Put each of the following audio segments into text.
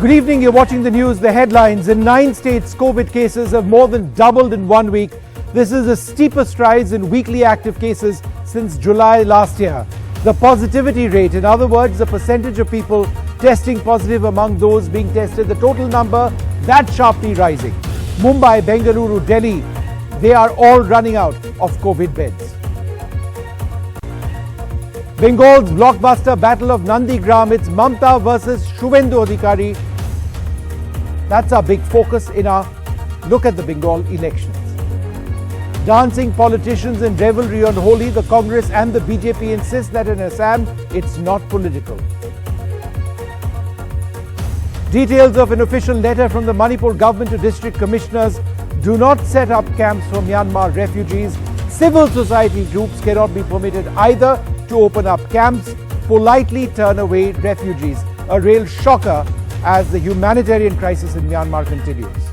Good evening, you're watching the news. The headlines: in 9 states, COVID cases have more than doubled in 1 week. This is the steepest rise in weekly active cases since July last year. The positivity rate, in other words, the percentage of people testing positive among those being tested, the total number, that's sharply rising. Mumbai, Bengaluru, Delhi, they are all running out of COVID beds. Bengal's blockbuster battle of Nandigram, it's Mamata versus Shuvendu Adhikari. That's our big focus in our look at the Bengal elections. Dancing politicians in revelry on Holi, the Congress and the BJP insist that in Assam, it's not political. Details of an official letter from the Manipur government to district commissioners: do not set up camps for Myanmar refugees. Civil society groups cannot be permitted either to open up camps, politely turn away refugees. A real shocker as the humanitarian crisis in Myanmar continues.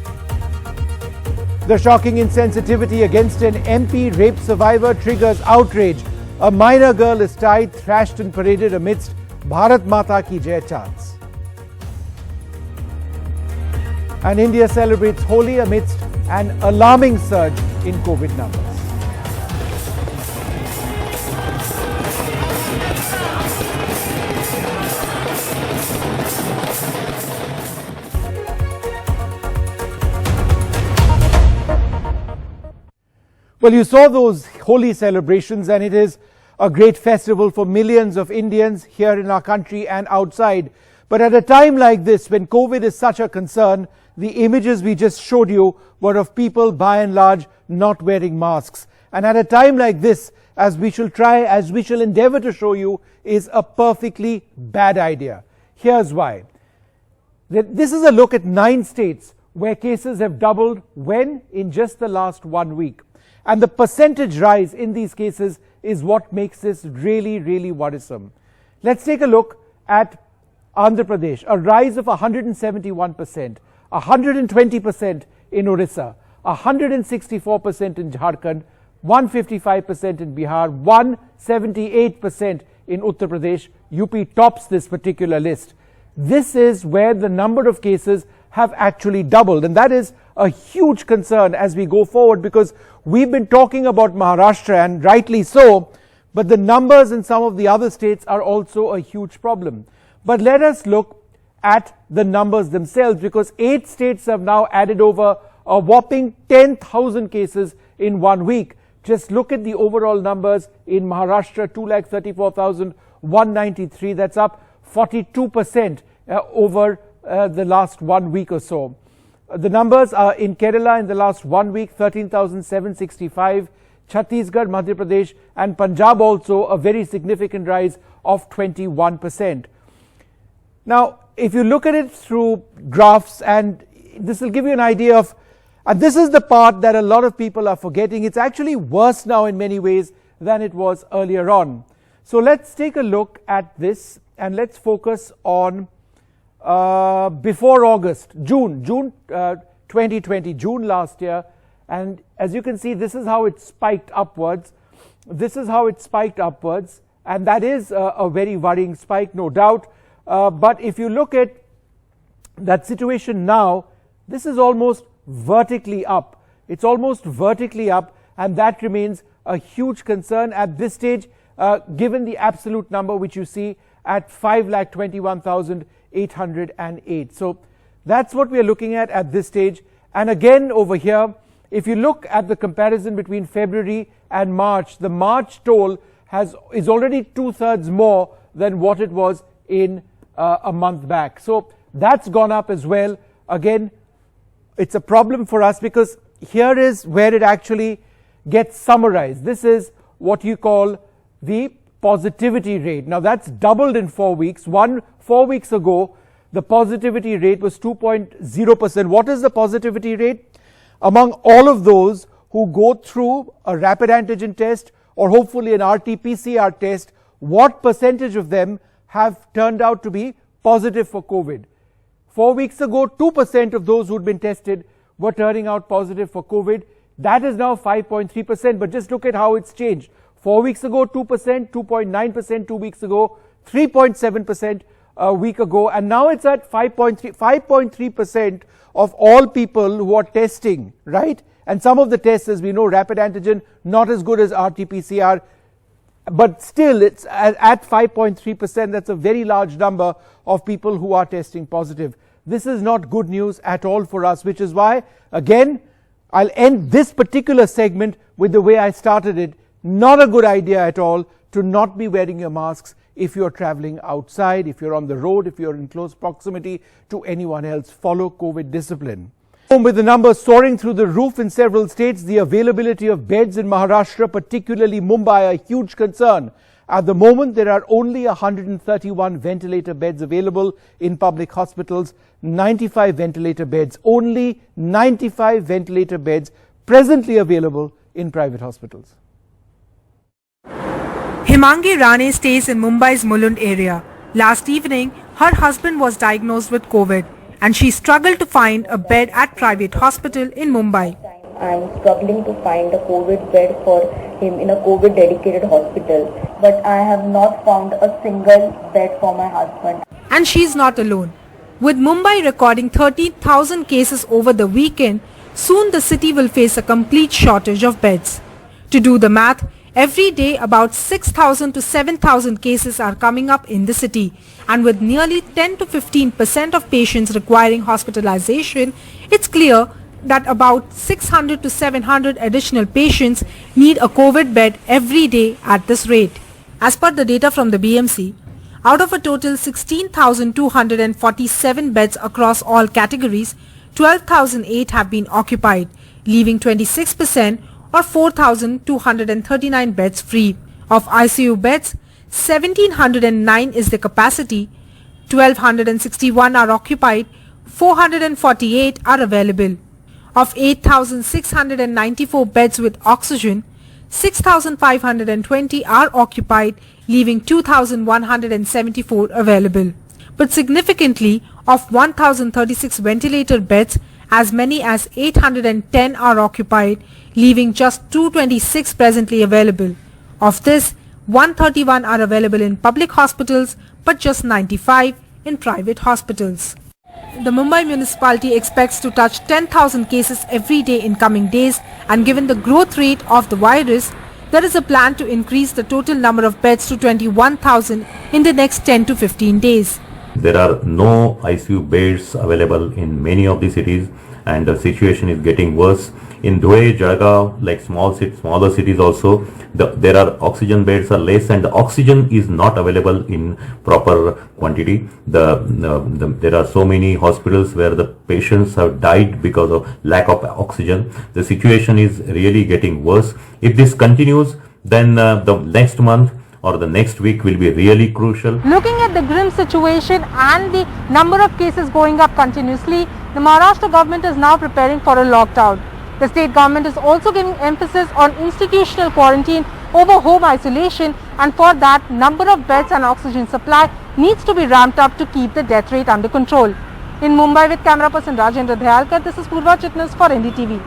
The shocking insensitivity against an MP rape survivor triggers outrage. A minor girl is tied, thrashed and paraded amidst Bharat Mata Ki Jai chants. And India celebrates Holi amidst an alarming surge in COVID numbers. Well, you saw those Holi celebrations, and it is a great festival for millions of Indians here in our country and outside. But at a time like this, when COVID is such a concern, the images we just showed you were of people by and large not wearing masks. And at a time like this, as we shall endeavor to show you, is a perfectly bad idea. Here's why. This is a look at 9 states where cases have doubled when? In just the last 1 week. And the percentage rise in these cases is what makes this really, really worrisome. Let's take a look at Andhra Pradesh, a rise of 171%, 120% in Orissa, 164% in Jharkhand, 155% in Bihar, 178% in Uttar Pradesh. UP tops this particular list. This is where the number of cases have actually doubled, and that is a huge concern as we go forward, because we've been talking about Maharashtra, and rightly so, but the numbers in some of the other states are also a huge problem. But let us look at the numbers themselves, because 8 states have now added over a whopping 10,000 cases in 1 week. Just look at the overall numbers. In Maharashtra, 234,193, that's up 42% over the last 1 week or so. The numbers are in Kerala in the last 1 week, 13,765, Chhattisgarh, Madhya Pradesh and Punjab also a very significant rise of 21%. Now, if you look at it through graphs, and this will give you an idea of, and this is the part that a lot of people are forgetting, it's actually worse now in many ways than it was earlier on. So let's take a look at this and let's focus on before August, June 2020, June last year, and as you can see, this is how it spiked upwards. This is how it spiked upwards, and that is a very worrying spike, no doubt. But if you look at that situation now, this is almost vertically up. It's almost vertically up, and that remains a huge concern at this stage, given the absolute number which you see at 5,21,808. So that's what we are looking at this stage. And again over here, if you look at the comparison between February and March, the March toll is already 2/3 more than what it was in a month back. So that's gone up as well. Again, it's a problem for us, because here is where it actually gets summarized. This is what you call the positivity rate. Now that's doubled in 4 weeks. 4 weeks ago, the positivity rate was 2.0%. What is the positivity rate? Among all of those who go through a rapid antigen test or hopefully an RT-PCR test, what percentage of them have turned out to be positive for COVID? 4 weeks ago, 2% of those who'd been tested were turning out positive for COVID. That is now 5.3%, but just look at how it's changed. 4 weeks ago, 2%, 2.9%, 2 weeks ago, 3.7%, a week ago, and now it's at 5.3% of all people who are testing, right? And some of the tests, as we know, rapid antigen, not as good as RT-PCR, but still it's at 5.3%. That's a very large number of people who are testing positive. This is not good news at all for us, which is why, again, I'll end this particular segment with the way I started it. Not a good idea at all to not be wearing your masks if you're traveling outside, if you're on the road, if you're in close proximity to anyone else. Follow COVID discipline. With the numbers soaring through the roof in several states, the availability of beds in Maharashtra, particularly Mumbai, a huge concern. At the moment, there are only 131 ventilator beds available in public hospitals, 95 ventilator beds, only 95 ventilator beds presently available in private hospitals. Himangi Rane stays in Mumbai's Mulund area. Last evening, her husband was diagnosed with COVID and she struggled to find a bed at private hospital in Mumbai. I'm struggling to find a COVID bed for him in a COVID dedicated hospital, but I have not found a single bed for my husband. And she's not alone. With Mumbai recording 30,000 cases over the weekend, soon the city will face a complete shortage of beds. To do the math, every day about 6,000 to 7,000 cases are coming up in the city, and with nearly 10 to 15% of patients requiring hospitalization, it's clear that about 600 to 700 additional patients need a COVID bed every day at this rate. As per the data from the BMC, out of a total 16,247 beds across all categories, 12,008 have been occupied, leaving 26% or 4,239 beds free. Of ICU beds, 1,709 is the capacity, 1,261 are occupied, 448 are available. Of 8,694 beds with oxygen, 6,520 are occupied, leaving 2,174 available. But significantly, of 1,036 ventilator beds, as many as 810 are occupied, leaving just 226 presently available. Of this, 131 are available in public hospitals, but just 95 in private hospitals. The Mumbai municipality expects to touch 10,000 cases every day in coming days, and given the growth rate of the virus, there is a plan to increase the total number of beds to 21,000 in the next 10 to 15 days. There are no ICU beds available in many of the cities, and the situation is getting worse. In Dhule, Jalgaon, like smaller cities also, there are oxygen beds are less, and the oxygen is not available in proper quantity. There are so many hospitals where the patients have died because of lack of oxygen. The situation is really getting worse. If this continues, then the next month or the next week will be really crucial. Looking at the grim situation and the number of cases going up continuously, the Maharashtra government is now preparing for a lockdown. The state government is also giving emphasis on institutional quarantine over home isolation, and for that, number of beds and oxygen supply needs to be ramped up to keep the death rate under control. In Mumbai with camera person Rajendra Dhyalkar, this is Purva Chitnis for NDTV.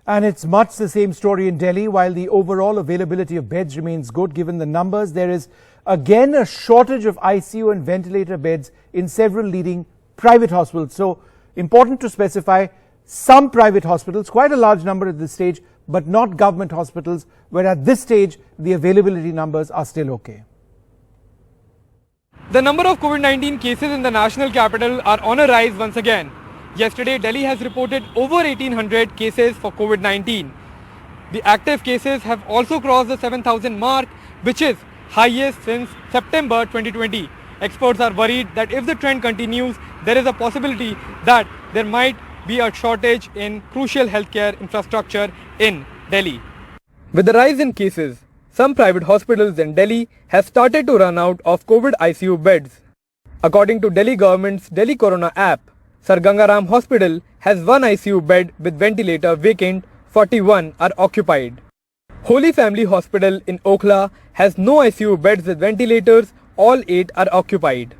And it's much the same story in Delhi. While the overall availability of beds remains good given the numbers, there is again a shortage of ICU and ventilator beds in several leading private hospitals. So important to specify, some private hospitals, quite a large number at this stage, but not government hospitals, where at this stage the availability numbers are still okay. The number of COVID-19 cases in the national capital are on a rise once again. Yesterday, Delhi has reported over 1,800 cases for COVID-19. The active cases have also crossed the 7,000 mark, which is highest since September 2020. Experts are worried that if the trend continues, there is a possibility that there might be a shortage in crucial healthcare infrastructure in Delhi. With the rise in cases, some private hospitals in Delhi have started to run out of COVID ICU beds. According to Delhi government's Delhi Corona app, Sir Gangaram Hospital has one ICU bed with ventilator vacant, 41 are occupied. Holy Family Hospital in Okhla has no ICU beds with ventilators, all 8 are occupied.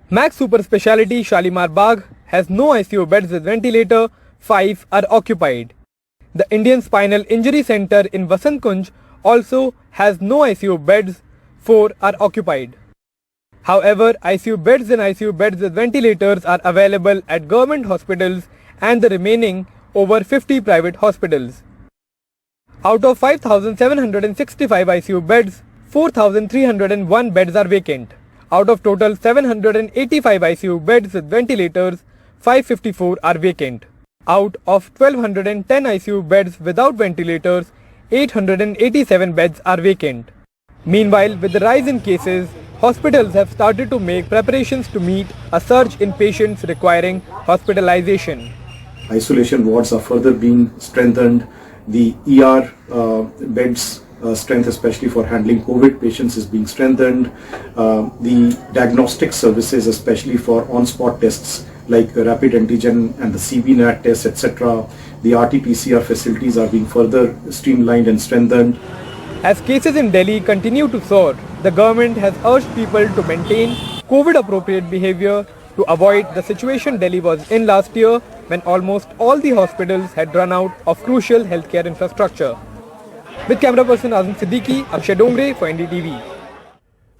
Max Super Speciality Shalimar Bagh has no ICU beds with ventilator, 5 are occupied. The Indian Spinal Injury Center in Vasant Kunj also has no ICU beds, 4 are occupied. However, ICU beds and ICU beds with ventilators are available at government hospitals and the remaining over 50 private hospitals. Out of 5,765 ICU beds, 4,301 beds are vacant. Out of total 785 ICU beds with ventilators, 554 are vacant. Out of 1,210 ICU beds without ventilators, 887 beds are vacant. Meanwhile, with the rise in cases, hospitals have started to make preparations to meet a surge in patients requiring hospitalization. Isolation wards are further being strengthened. The ER beds strength, especially for handling COVID patients, is being strengthened. The diagnostic services, especially for on-spot tests like rapid antigen and the CBNAT tests, etc. The RT-PCR facilities are being further streamlined and strengthened. As cases in Delhi continue to soar, the government has urged people to maintain COVID-appropriate behavior to avoid the situation Delhi was in last year when almost all the hospitals had run out of crucial healthcare infrastructure. With camera person Azim Siddiqui, Akshay Dongre for NDTV.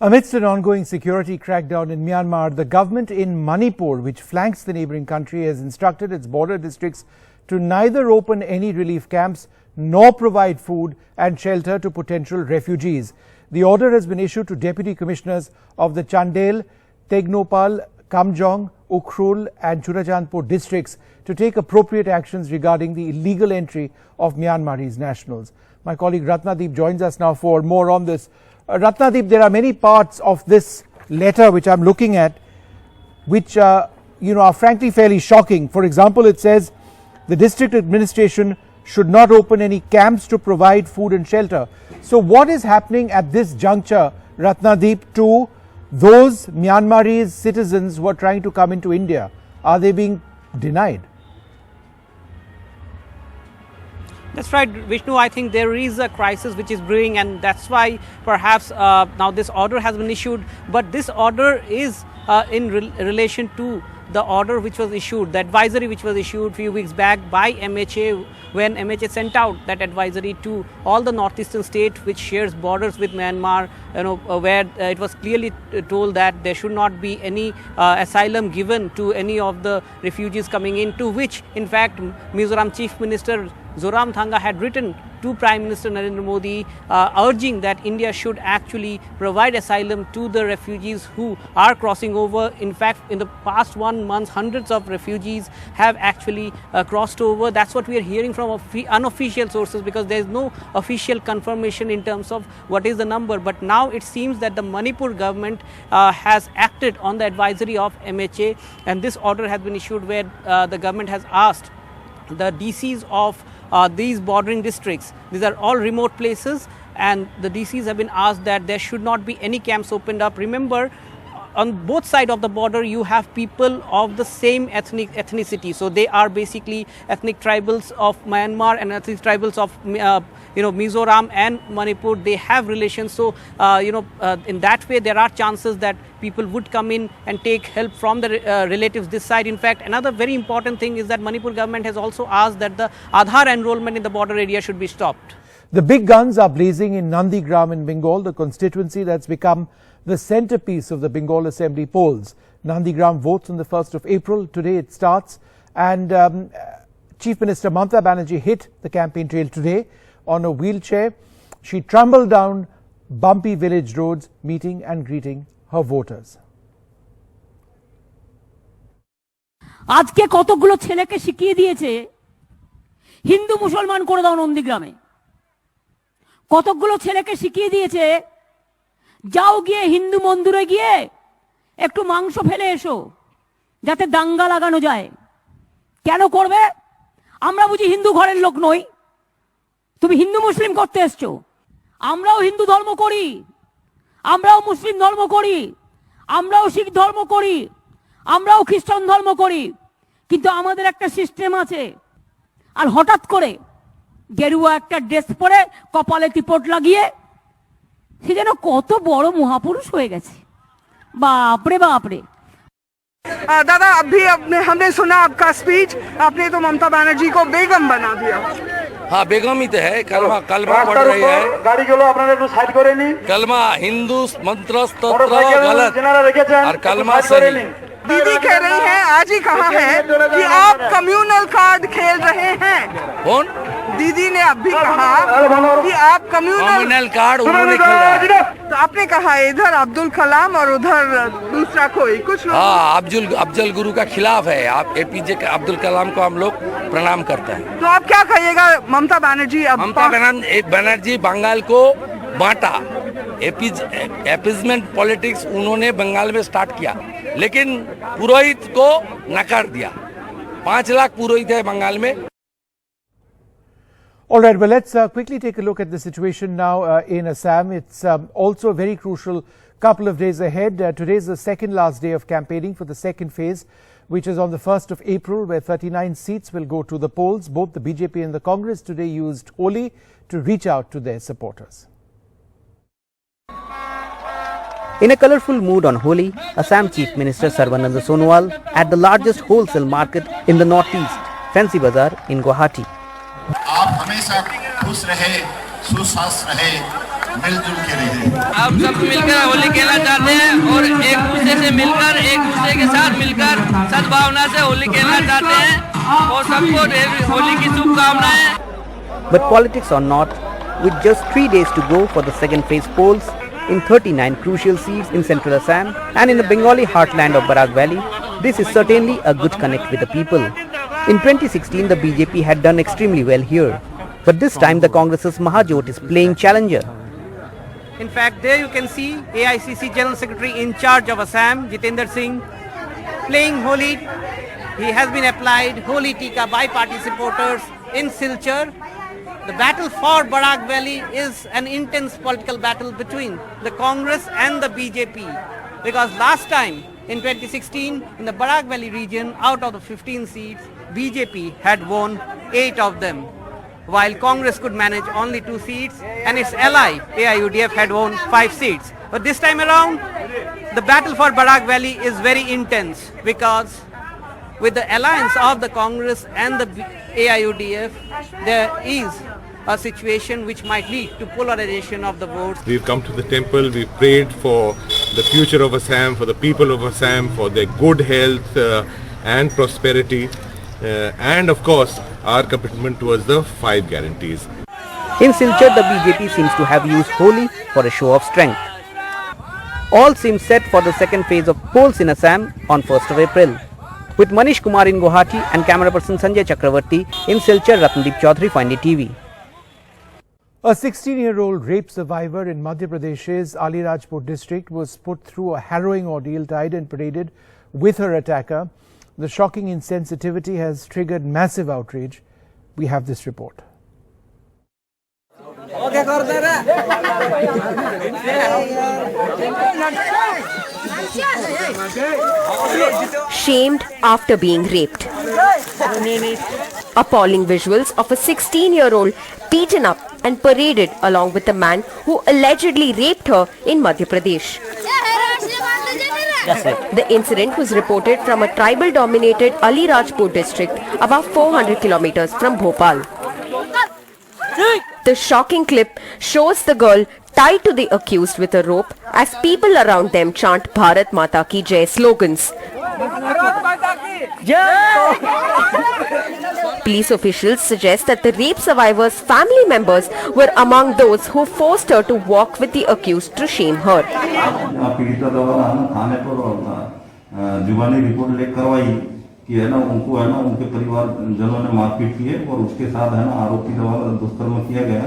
Amidst an ongoing security crackdown in Myanmar, the government in Manipur, which flanks the neighbouring country, has instructed its border districts to neither open any relief camps nor provide food and shelter to potential refugees. The order has been issued to Deputy Commissioners of the Chandel, Tegnopal, Kamjong, Ukhrul and Churachandpur districts to take appropriate actions regarding the illegal entry of Myanmarese nationals. My colleague Ratnadeep joins us now for more on this. Ratnadeep, there are many parts of this letter which I'm looking at which are frankly fairly shocking. For example, it says the district administration should not open any camps to provide food and shelter. So what is happening at this juncture, Ratnadeep, to those Myanmarese citizens who are trying to come into India? Are they being denied? That's right, Vishnu. I think there is a crisis which is brewing, and that's why perhaps now this order has been issued. But this order is in relation to the order which was issued, the advisory which was issued a few weeks back by MHA, when MHA sent out that advisory to all the northeastern states which shares borders with Myanmar, where it was clearly told that there should not be any asylum given to any of the refugees coming in, to which in fact Mizoram Chief Minister Zoramthanga had written to Prime Minister Narendra Modi urging that India should actually provide asylum to the refugees who are crossing over. In fact, in the past 1 month, hundreds of refugees have actually crossed over. That's what we are hearing from unofficial sources, because there is no official confirmation in terms of what is the number. But now it seems that the Manipur government has acted on the advisory of MHA, and this order has been issued where the government has asked the DCs of these bordering districts, these are all remote places, and the DCs have been asked that there should not be any camps opened up. Remember, on both sides of the border you have people of the same ethnicity, so they are basically ethnic tribals of Myanmar and ethnic tribals of Mizoram and Manipur. They have relations, so in that way there are chances that people would come in and take help from the relatives this side. In fact, another very important thing is that Manipur government has also asked that the Aadhaar enrollment in the border area should be stopped. The big guns are blazing in Nandigram in Bengal, the constituency that's become the centerpiece of the Bengal Assembly polls. Nandigram votes on the 1st of April. Today it starts, and Chief Minister Mamata Banerjee hit the campaign trail today on a wheelchair. She trundled down bumpy village roads, meeting and greeting her voters. আজকে কতগুলো ছেলেকে শিখিয়ে দিয়েছে হিন্দু মুসলমান করে দাও নন্দীগ্রামে, কতগুলো ছেলেকে শিখিয়ে দিয়েছে যাও গিয়ে হিন্দু মন্দিরে গিয়ে একটু মাংস ফেলে এসো যাতে দাঙ্গা লাগানো যায়। কেন করবে? আমরা বুঝি হিন্দু ঘরের লোক নই? তুমি হিন্দু মুসলিম করতে এসছো। আমরাও হিন্দু ধর্ম করি, আমরাও মুসলিম ধর্ম করি, আমরাও শিখ ধর্ম করি, আমরাও খ্রিস্টান ধর্ম করি, কিন্তু আমাদের একটা সিস্টেম আছে। আর হঠাৎ করে গেরুয়া একটা ড্রেস পরে কপালে টিপট লাগিয়ে সে যেন কত বড় মহাপুরুষ হয়ে গেছে। বাপরে বাপরে। दादा, अभी हमने सुना आपका स्पीच, आपने तो ममता बनर्जी को बेगम बना दिया। हाँ बेगमित है कलमा कलमा पढ़ रही है गाड़ी गुलो আপনারা একটু সাইড করে নিন कलमा हिंदू मंत्र स्तोत्र गलत और कलमा सही दीदी कह रही है आज ही कहा है कि आप कम्युनल कार्ड खेल रहे हैं। कौन दीदी ने अभी कहा कि आप कम्युनल कार्ड उन्होंने खेला। तो आपने कहा इधर अब्दुल कलाम और उधर दूसरा कोई कुछ लोग। हाँ अफजल गुरु का खिलाफ है। आप एपीजे अब्दुल कलाम को हम लोग प्रणाम करते हैं। तो आप क्या कहिएगा ममता बनर्जी? ममता बनर्जी बंगाल को बांटा, एपीजमेंट पॉलिटिक्स उन्होंने बंगाल में स्टार्ट किया, लेकिन पुरोहित को नकार दिया। 5 लाख पुरोहित है बंगाल में। All right, well, let's quickly take a look at the situation now in Assam. It's also a very crucial couple of days ahead. Today is the second last day of campaigning for the second phase, which is on the 1st of April, where 39 seats will go to the polls. Both the BJP and the Congress today used Holi to reach out to their supporters. In a colourful mood on Holi, Assam Chief Minister Sarbananda Sonowal at the largest wholesale market in the northeast, Fancy Bazaar in Guwahati. आप हमेशा खुश रहे, सुस्वस्थ रहे, मिलजुल के रहे। आप सब मिलकर होली खेलना चाहते हैं और एक दूसरे से मिलकर, एक दूसरे के साथ मिलकर सद्भावना से होली खेलना चाहते हैं और सबको होली की शुभकामनाएं। But politics or not, with just 3 days to go for the second phase polls in 39 crucial seats in central Assam and in the Bengali heartland of Barak Valley, this is certainly a good connect with the people. In 2016, the BJP had done extremely well here, but this time the Congress's Mahajot is playing challenger. In fact, there you can see AICC General Secretary in charge of Assam, Jitendra Singh, playing Holi. He has been applied Holi Tika by party supporters in Silchar. The battle for Barak Valley is an intense political battle between the Congress and the BJP, because last time in 2016 in the Barak Valley region, out of the 15 seats, BJP had won 8 of them, while Congress could manage only 2 seats and its ally AIUDF had won 5 seats. But this time around, the battle for Barak Valley is very intense, because with the alliance of the Congress and the AIUDF, there is a situation which might lead to polarization of the votes. We've come to the temple, we've prayed for the future of Assam, for the people of Assam, for their good health and prosperity, and of course our commitment towards the 5 guarantees. In Silchar, the BJP seems to have used Holi for a show of strength. All seem set for the second phase of polls in Assam on 1st of April. With Manish Kumar in Guwahati and camera person Sanjay Chakravarti in Silchar, Ratndeep Chaudhary for NDTV. A 16-year-old rape survivor in Madhya Pradesh's Alirajpur district was put through a harrowing ordeal, tied and paraded with her attacker. The shocking insensitivity has triggered massive outrage. We have this report. Shamed after being raped. Appalling visuals of a 16-year-old beaten up and paraded along with a man who allegedly raped her in Madhya Pradesh. The incident was reported from a tribal-dominated Alirajpur district about 400 kilometers from Bhopal. The shocking clip shows the girl tied to the accused with a rope as people around them chant Bharat Mata Ki Jai slogans. Police officials suggest that the rape survivor's family members were among those who forced her to walk with the accused to shame her. कि है ना उनको है ना उनके परिवार जनों ने मारपीट की है और उसके साथ है ना आरोपी द्वारा दुष्कर्म किया गया.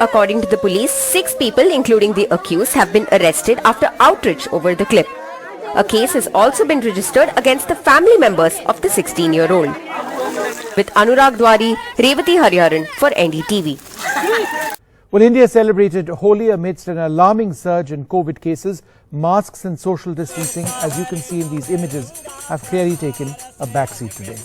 According to the police, 6 people, including the accused, have been arrested after outrage over the clip. A case has also been registered against the family members of the 16-year-old. With Anurag Dwari, Revati Hariharan for NDTV. Well, India celebrated Holi amidst an alarming surge in COVID cases. Masks and social distancing, as you can see in these images, have clearly taken a backseat today.